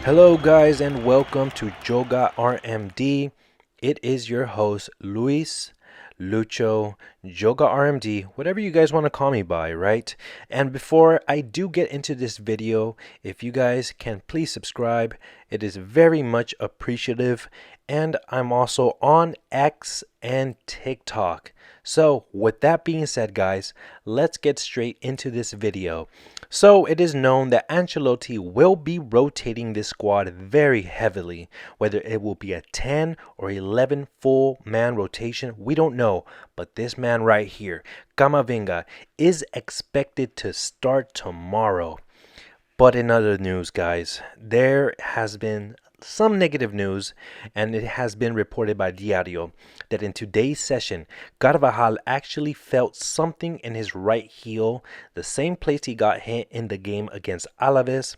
Hello, guys, and welcome to Joga RMD. It is your host, Luis, Lucho, Joga RMD, whatever you guys want to call me by, right? And before I do get into this video, if you guys can please subscribe, it is very much appreciative. And I'm also on X and TikTok. So, with that being said, guys, let's get straight into this video. So, it is known that Ancelotti will be rotating this squad very heavily. Whether it will be a 10 or 11 full man rotation, we don't know. But this man right here, Camavinga, is expected to start tomorrow. But in other news, guys, there has been some negative news, and it has been reported by Diario that in today's session, Carvajal actually felt something in his right heel, the same place he got hit in the game against Alaves.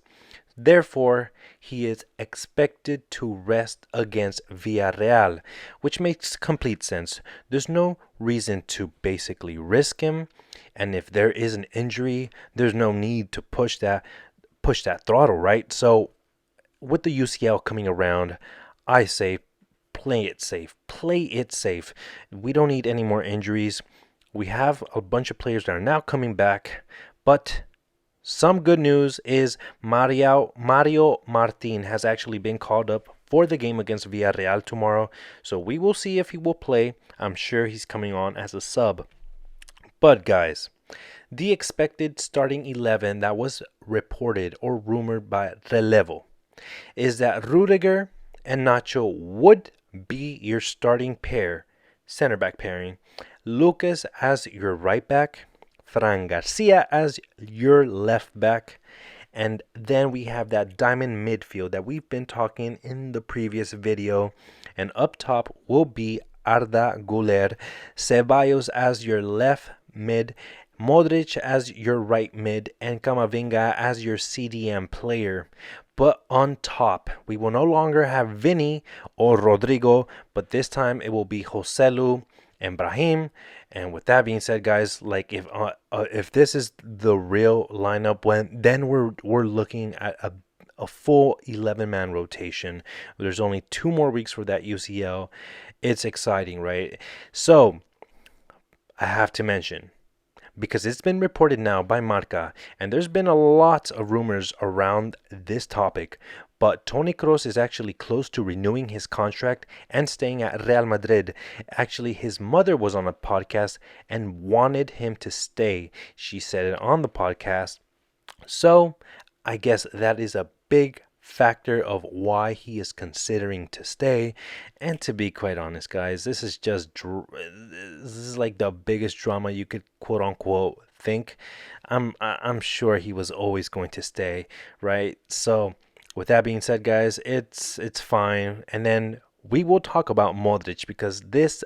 Therefore, he is expected to rest against Villarreal, which makes complete sense. There's no reason to basically risk him, and if there is an injury, there's no need to push that throttle, right? So with the UCL coming around, I say play it safe. Play it safe. We don't need any more injuries. We have a bunch of players that are now coming back, but some good news is Mario Martin has actually been called up for the game against Villarreal tomorrow. So we will see if he will play. I'm sure he's coming on as a sub. But guys, the expected starting 11 that was reported or rumored by Relevo is that Rudiger and Nacho would be your starting pair, center back pairing, Lucas as your right back, Fran Garcia as your left back, and then we have that diamond midfield that we've been talking in the previous video, and up top will be Arda Güler, Ceballos as your left mid, Modric as your right mid, and Camavinga as your CDM player. But on top, we will no longer have Vinny or Rodrigo, but this time it will be Joselu and Brahim. And with that being said, guys, like if this is the real lineup, then we're looking at a full 11-man rotation. There's only 2 more weeks for that UCL. It's exciting, right? So I have to mention, because it's been reported now by Marca, and there's been a lot of rumors around this topic, but Toni Kroos is actually close to renewing his contract and staying at Real Madrid. Actually, his mother was on a podcast and wanted him to stay. She said it on the podcast. So I guess that is a big factor of why he is considering to stay. And to be quite honest, guys, this is like the biggest drama you could quote unquote think. I'm sure he was always going to stay, right? So with that being said, guys, it's fine. And then we will talk about Modric, because this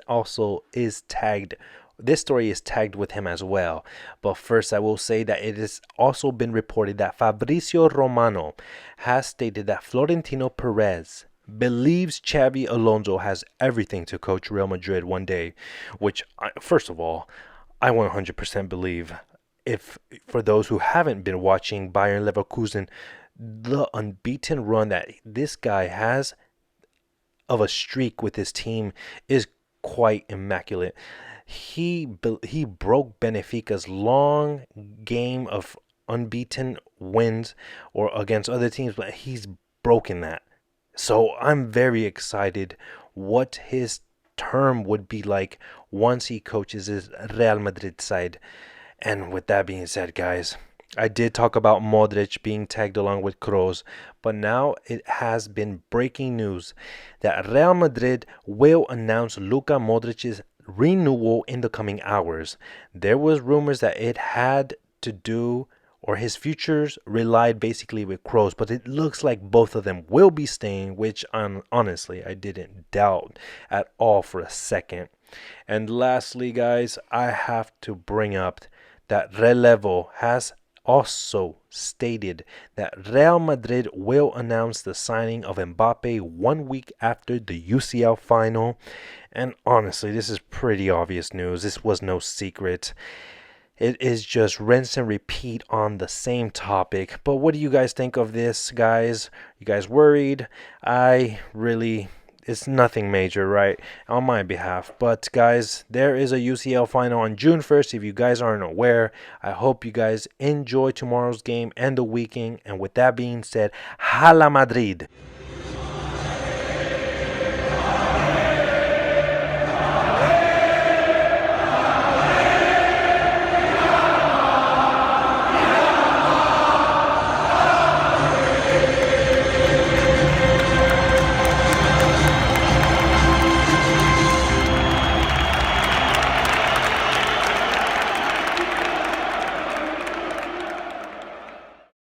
story is tagged with him as well. But first, I will say that it has also been reported that Fabrizio Romano has stated that Florentino Perez believes Xabi Alonso has everything to coach Real Madrid one day, which, first of all, I 100% believe. If for those who haven't been watching Bayern Leverkusen, the unbeaten run that this guy has of a streak with his team is quite immaculate. He broke Benfica's long game of unbeaten wins or against other teams, but he's broken that. So I'm very excited what his term would be like once he coaches his Real Madrid side. And with that being said, guys, I did talk about Modric being tagged along with Kroos, but now it has been breaking news that Real Madrid will announce Luka Modric's renewal in the coming hours. There was rumors that it had to do, or his futures relied basically with Kroos, but it looks like both of them will be staying, which honestly I didn't doubt at all for a second. And lastly, guys, I have to bring up that Relevo has also stated that Real Madrid will announce the signing of Mbappe 1 week after the UCL final. And honestly, this is pretty obvious news. This was no secret. It is just rinse and repeat on the same topic. But what do you guys think of this, guys? You guys worried? It's nothing major, right? On my behalf. But guys, there is a UCL final on June 1st. If you guys aren't aware, I hope you guys enjoy tomorrow's game and the weekend. And with that being said, Hala Madrid!